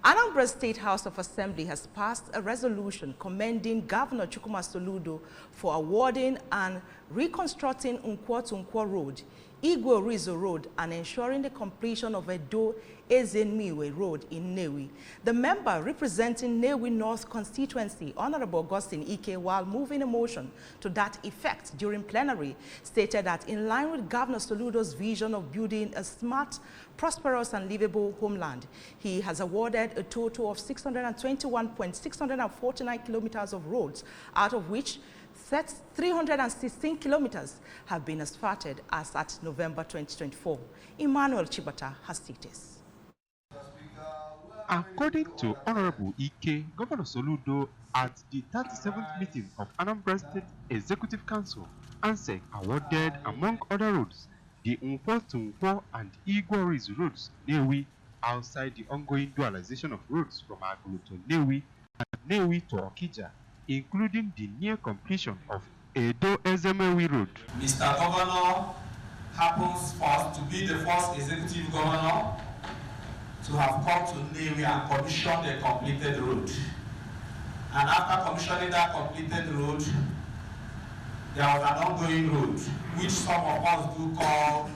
Anambra State House of Assembly has passed a resolution commending Governor Soludo for awarding and reconstructing Nkwo Road, Igwe Rizo Road, and ensuring the completion of Edo Ezenmiwe Road in Nnewi. The member representing Nnewi North constituency, Honorable Augustine Ike, while moving a motion to that effect during plenary, stated that in line with Governor Soludo's vision of building a smart, prosperous and livable homeland, he has awarded a total of 621.649 kilometers of roads, out of which 316 kilometers have been asphalted as at November 2024. Emmanuel Chibata has details. According to Honorable Ike, Governor Soludo at the 37th meeting of Anambra State Executive Council, ANSHA awarded, among other roads, the Nkwo to Nkwo and Igwe Rizo roads, Nnewi, outside the ongoing dualization of roads from Agulu to Nnewi and Nnewi to Okija, including the near completion of Edo Ezenmiwe Road. Mr. Governor happens first to be the first executive governor to have come to Nnewi and commissioned a completed road. And after commissioning that completed road, there was an ongoing road, which some of us do call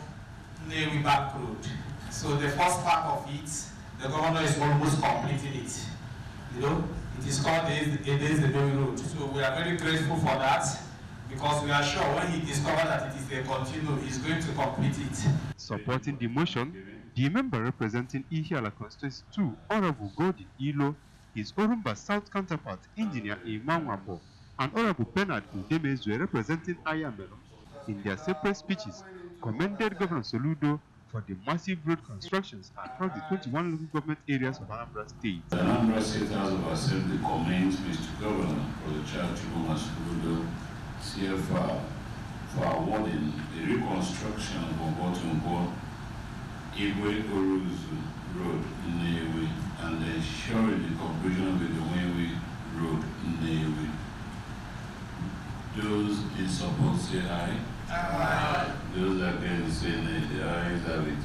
Nnewi Back Road. So the first part of it, the governor is almost completing it. You know, it is called the Nnewi Road. So we are very grateful for that, because we are sure when he discovers that it is a continuum, he is going to complete it. Supporting the motion, the member representing Ihiala Constituency 2, Honorable Gordon Ilo, his Orumba South counterpart, Engineer Imanwabo, and Honorable Bernard Udemezwe representing Ayamelo, in their separate speeches, commended Governor Soludo for the massive road constructions across the 21 local government areas of Anambra State. The Anambra State House of Assembly commends Mr. Governor for the charge of Soludo CFR for awarding the reconstruction of Nkwo Igwe Rizo Road in Nnewi and ensuring the completion of the Nnewi Road in Nnewi. Those in support say aye. Aye. Those against say nay. The ayes have it.